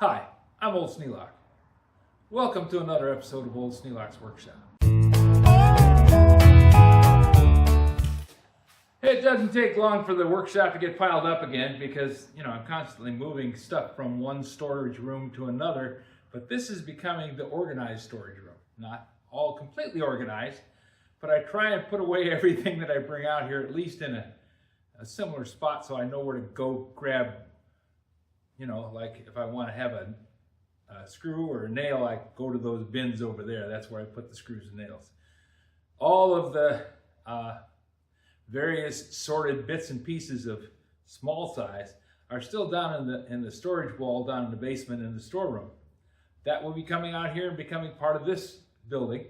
Hi, I'm Old Sneelock. Welcome to another episode of Old Sneelock's Workshop. It doesn't take long for the workshop to get piled up again because, I'm constantly moving stuff from one storage room to another, but this is becoming the organized storage room. Not all completely organized, but I try and put away everything that I bring out here, at least in a similar spot so I know where to go grab, like if I want to have a screw or a nail, I go to those bins over there. That's where I put the screws and nails. All of the various sorted bits and pieces of small size are still down in the storage wall down in the basement in the storeroom. That will be coming out here and becoming part of this building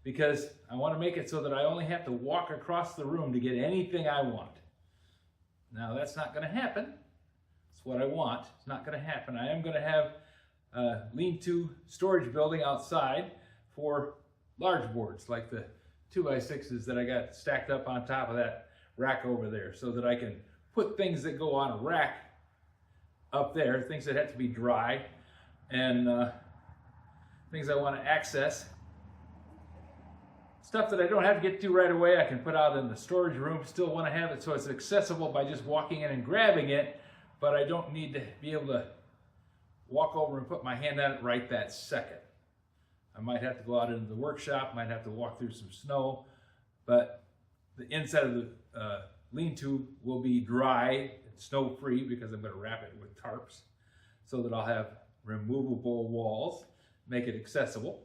because I want to make it so that I only have to walk across the room to get anything I want. Now that's not going to happen. It's what I want. It's not going to happen. I am going to have a lean-to storage building outside for large boards like the 2x6s that I got stacked up on top of that rack over there so that I can put things that go on a rack up there, things that have to be dry and things I want to access. Stuff that I don't have to get to right away, I can put out in the storage room. Still want to have it so it's accessible by just walking in and grabbing it, but I don't need to be able to walk over and put my hand on it right that second. I might have to go out into the workshop, might have to walk through some snow, but the inside of the lean-to will be dry and snow-free because I'm going to wrap it with tarps so that I'll have removable walls, make it accessible.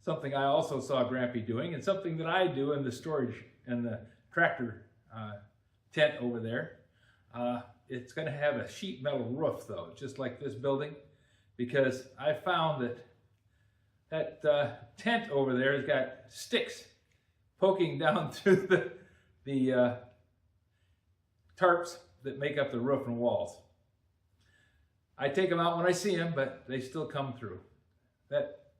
Something I also saw Grampy doing, and something that I do in the storage and the tractor tent over there. It's going to have a sheet metal roof, though, just like this building, because I found that tent over there has got sticks poking down through the tarps that make up the roof and walls. I take them out when I see them, but they still come through. That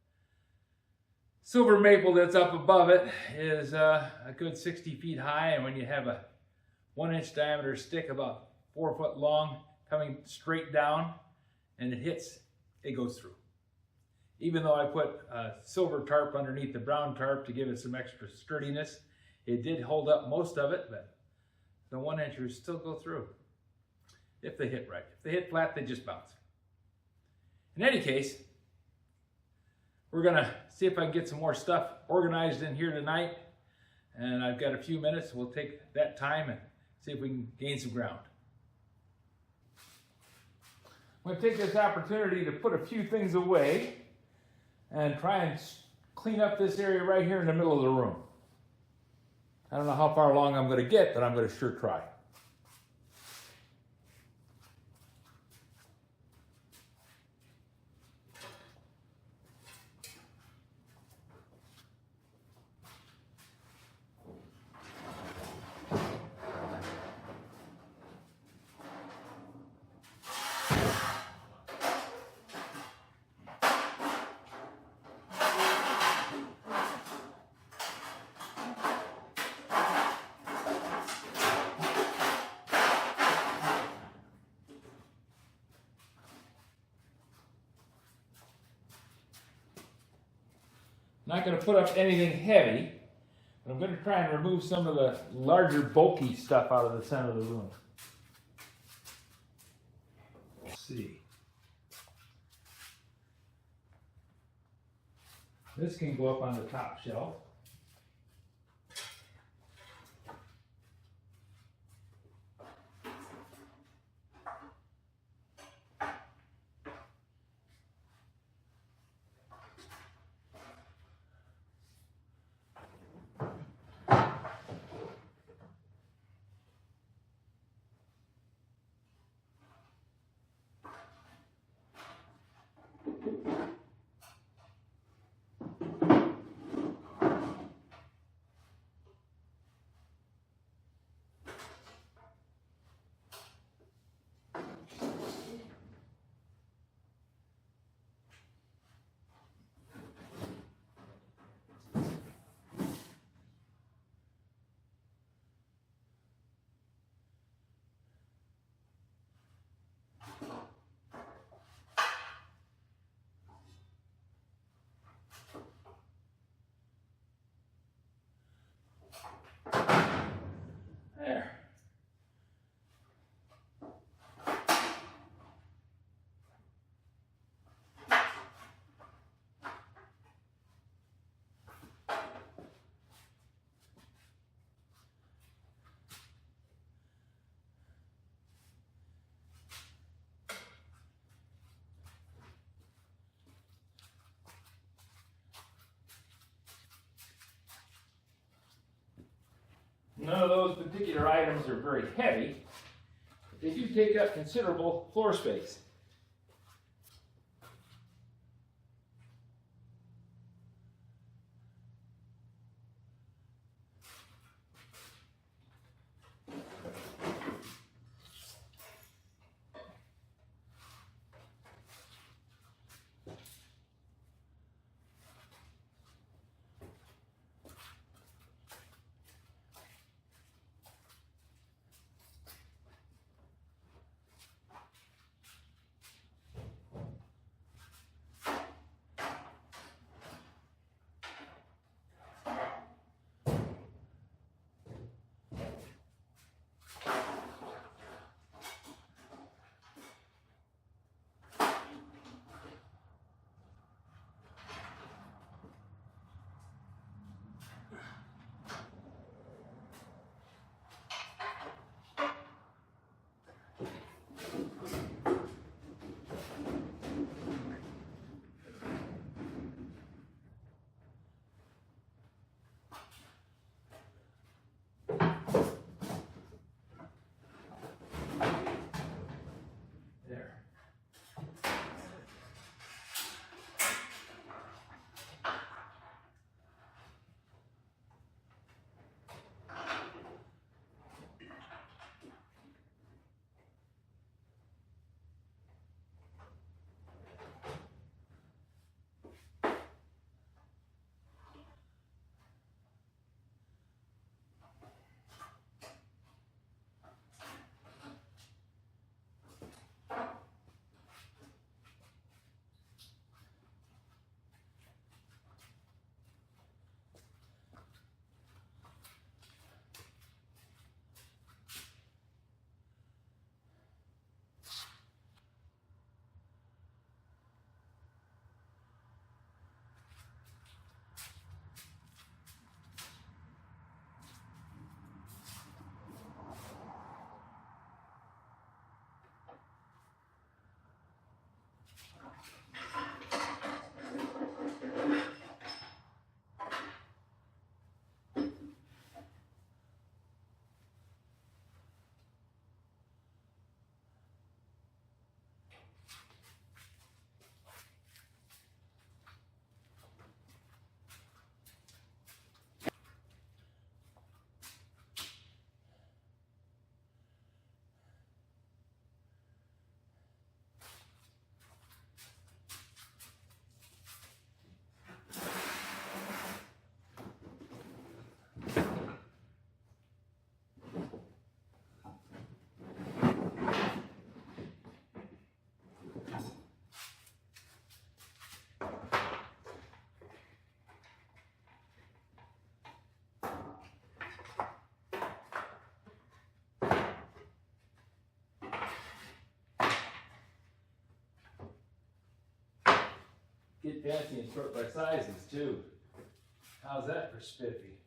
silver maple that's up above it is a good 60 feet high, and when you have a 1-inch diameter stick about 4 foot long coming straight down and it hits, it goes through. Even though I put a silver tarp underneath the brown tarp to give it some extra sturdiness, it did hold up most of it, but the 1-inchers still go through if they hit right. If they hit flat, they just bounce. In any case, we're going to see if I can get some more stuff organized in here tonight, and I've got a few minutes. We'll take that time and see if we can gain some ground. I'm going to take this opportunity to put a few things away and try and clean up this area right here in the middle of the room. I don't know how far along I'm going to get, but I'm going to sure try. Not going to put up anything heavy, but I'm going to try and remove some of the larger bulky stuff out of the center of the room. Let's see. This can go up on the top shelf. None of those particular items are very heavy, but they do take up considerable floor space. Get fancy and sort by sizes too. How's that for spiffy?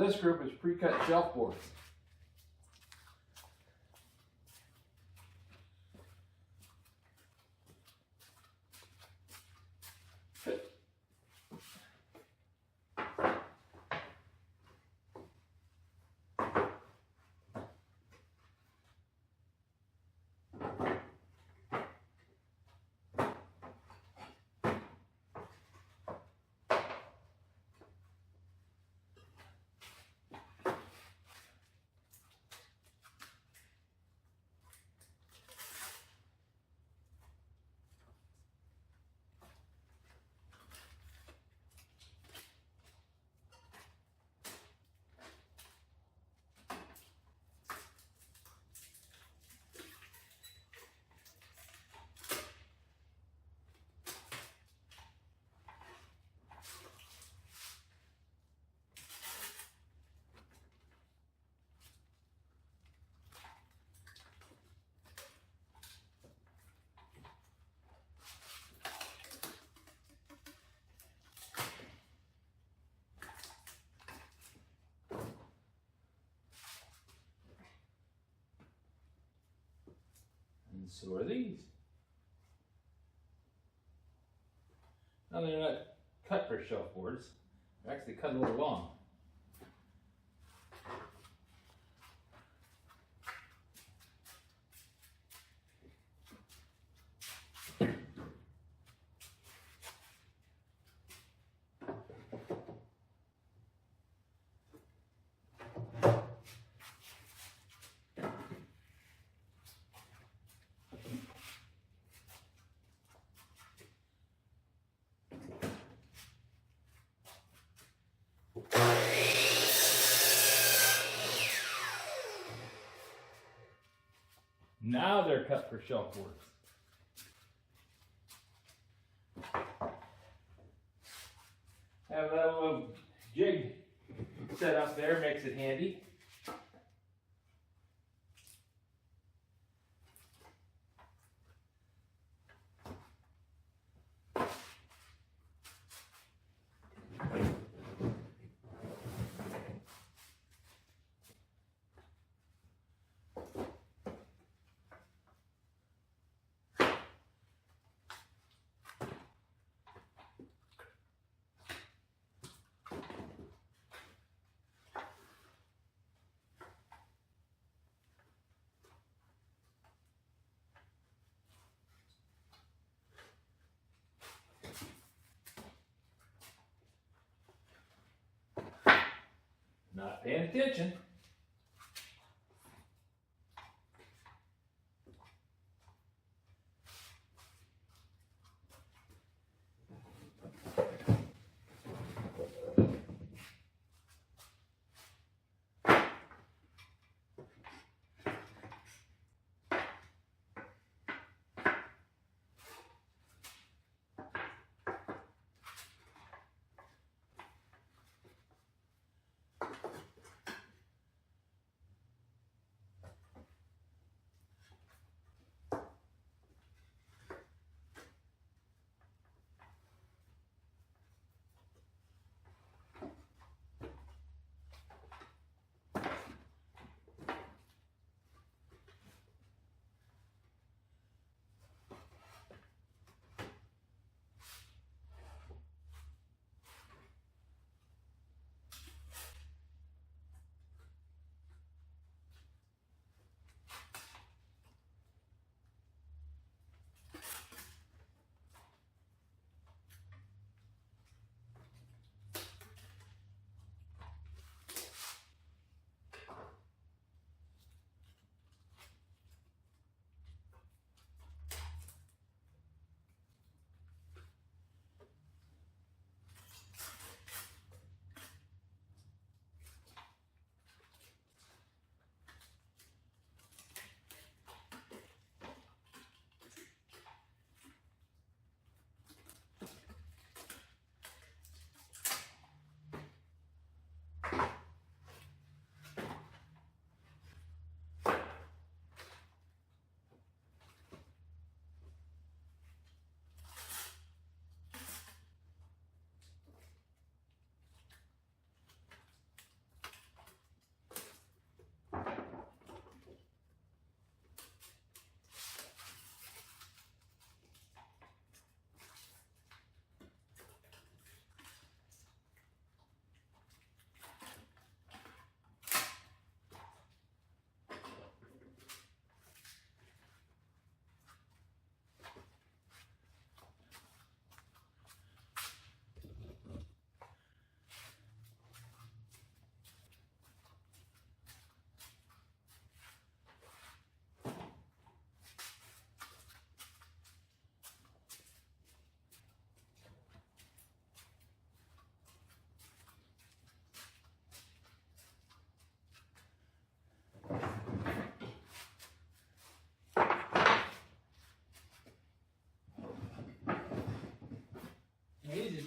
this group is pre-cut shelf boards. And so are these. Now they're not cut for shelf boards, they're actually cut a little long. Now they're cut for shelf boards. Have that little jig set up there, makes it handy. Not paying attention.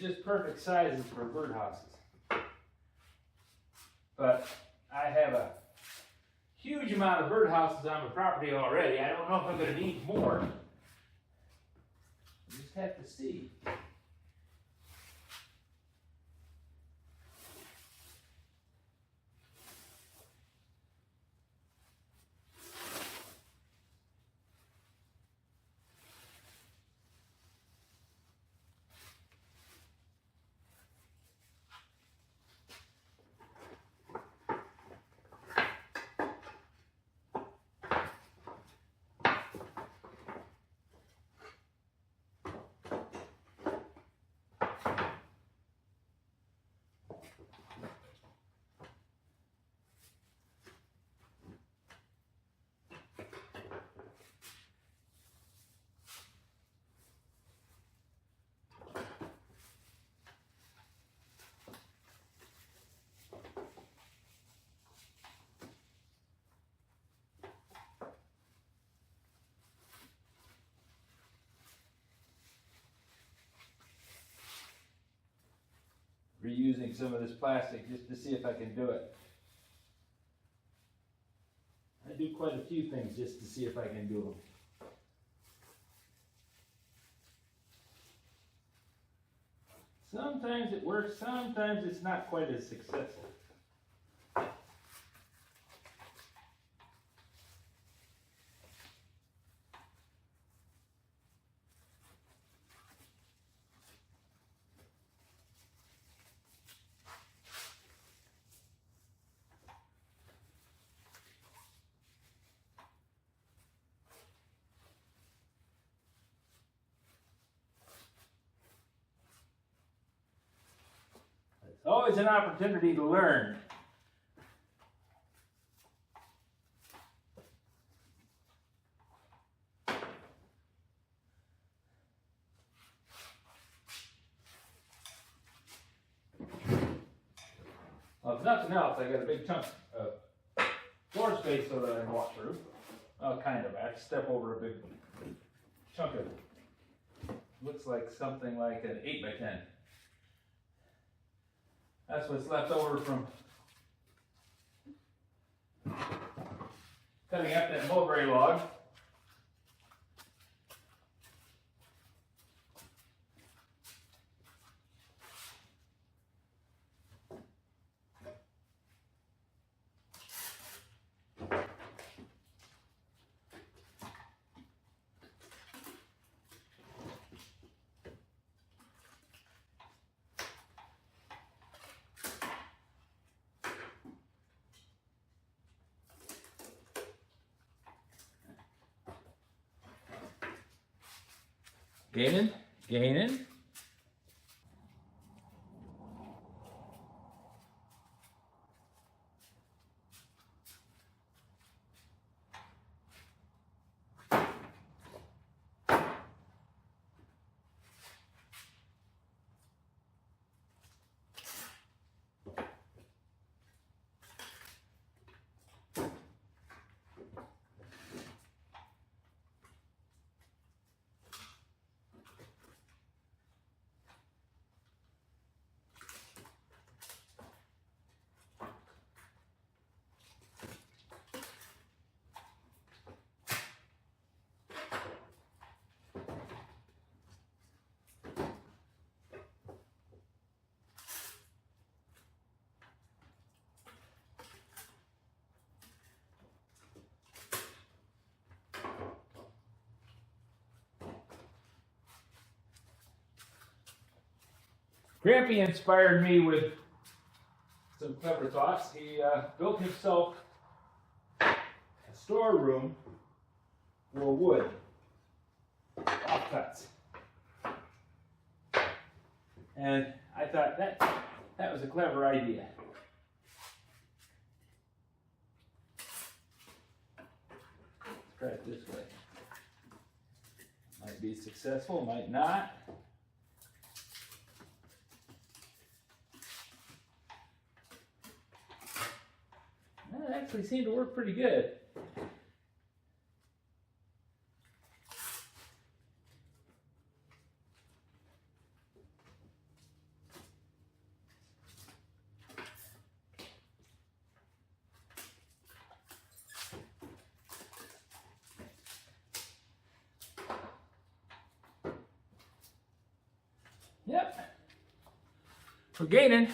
just perfect sizes for birdhouses. But I have a huge amount of birdhouses on my property already. I don't know if I'm going to need more. You just have to see. Reusing some of this plastic just to see if I can do it. I do quite a few things just to see if I can do them. Sometimes it works, sometimes it's not quite as successful. Always an opportunity to learn. Well, if nothing else, I got a big chunk of floor space so that I can walk through. Well, kind of. I have to step over a big chunk of, looks like something like an 8 by 10. That's what's left over from cutting up that mulberry log. Gaining, gaining. Grampy inspired me with some clever thoughts. He built himself a storeroom for wood offcuts. And I thought that was a clever idea. Let's try it this way. Might be successful, might not. That actually seemed to work pretty good. Yep. We're gaining.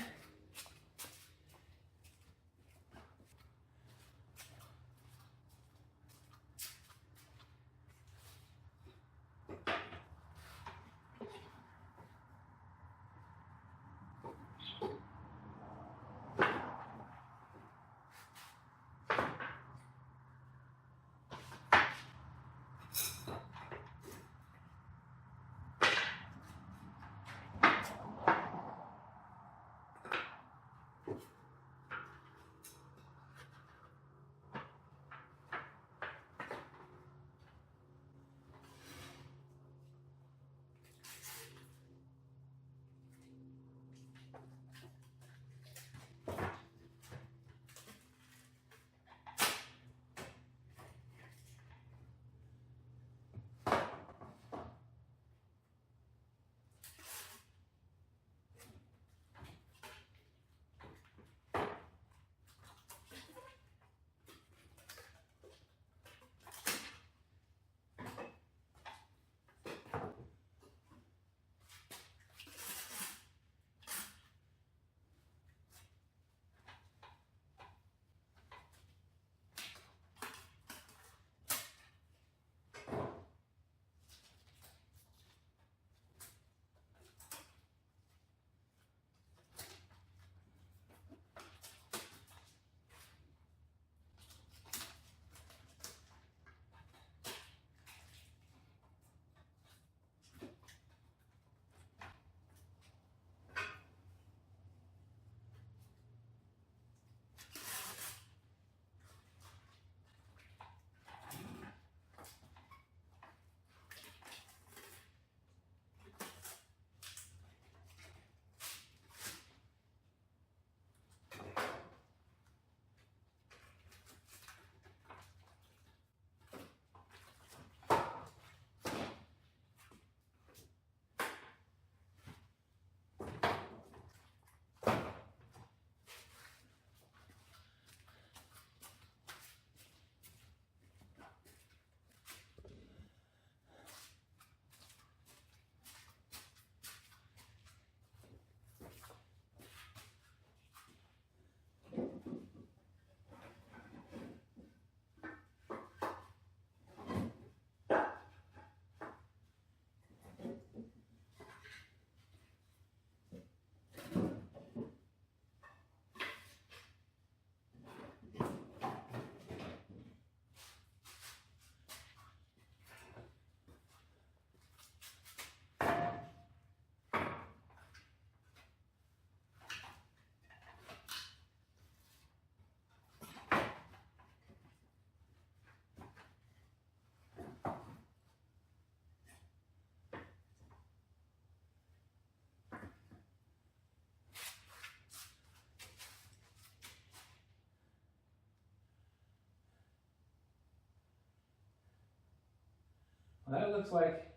That looks like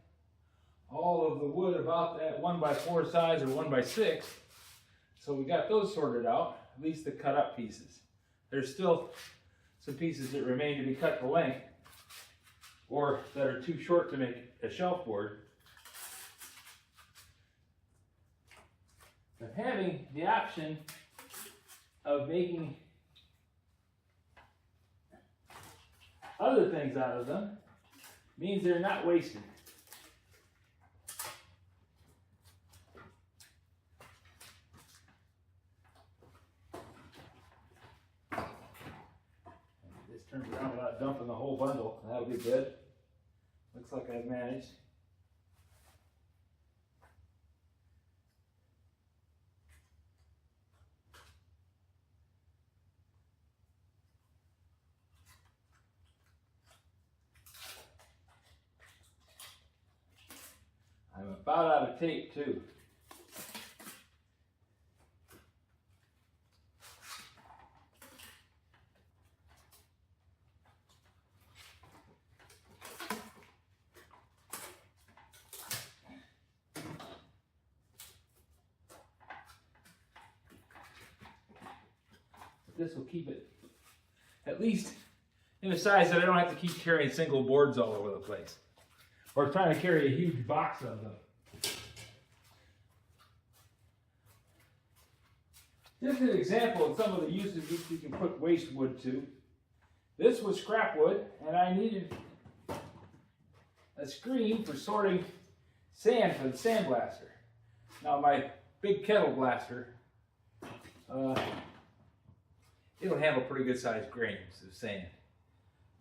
all of the wood about that 1x4 size or 1x6. So we got those sorted out, at least the cut up pieces. There's still some pieces that remain to be cut to length or that are too short to make a shelf board. But having the option of making other things out of them means they're not wasted. This turns around without dumping the whole bundle. That'll be good. Looks like I've managed. I'm about out of tape too. This will keep it at least in a size that I don't have to keep carrying single boards all over the place or trying to carry a huge box of them. Just an example of some of the uses you can put waste wood to. This was scrap wood, and I needed a screen for sorting sand for the sandblaster. Now my big kettle blaster, it'll handle pretty good sized grains of sand.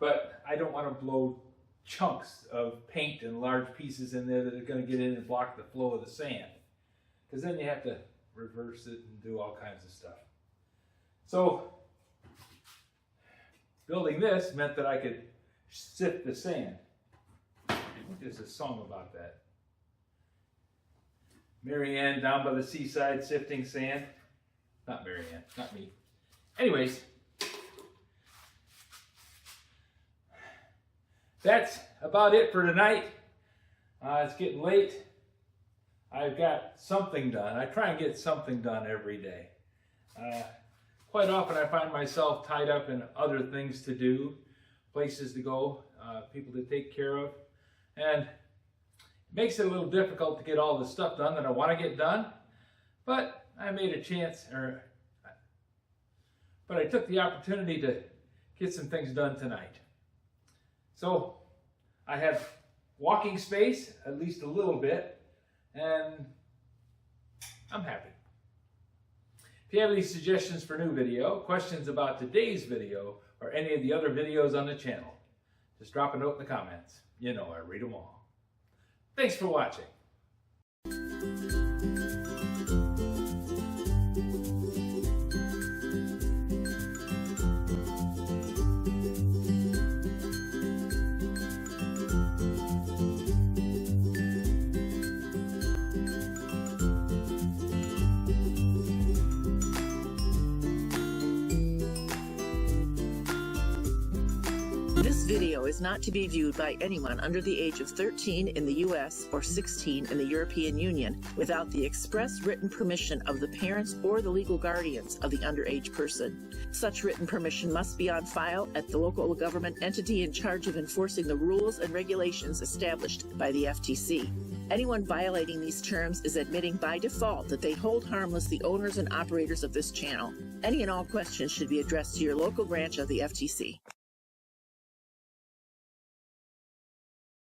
But I don't want to blow chunks of paint and large pieces in there that are going to get in and block the flow of the sand. Because then you have to reverse it and do all kinds of stuff. So building this meant that I could sift the sand. I think there's a song about that. Mary Ann down by the seaside sifting sand. Not Mary Ann, not me. Anyways, that's about it for tonight. It's getting late. I've got something done. I try and get something done every day. Quite often I find myself tied up in other things to do, places to go, people to take care of, and it makes it a little difficult to get all the stuff done that I want to get done, but I made a chance, but I took the opportunity to get some things done tonight. So I have walking space, at least a little bit, and I'm happy. If you have any suggestions for new video, questions about today's video, or any of the other videos on the channel, just drop a note in the comments. You know I read them all. Thanks for watching. This video is not to be viewed by anyone under the age of 13 in the U.S. or 16 in the European Union without the express written permission of the parents or the legal guardians of the underage person. Such written permission must be on file at the local government entity in charge of enforcing the rules and regulations established by the FTC. Anyone violating these terms is admitting by default that they hold harmless the owners and operators of this channel. Any and all questions should be addressed to your local branch of the FTC.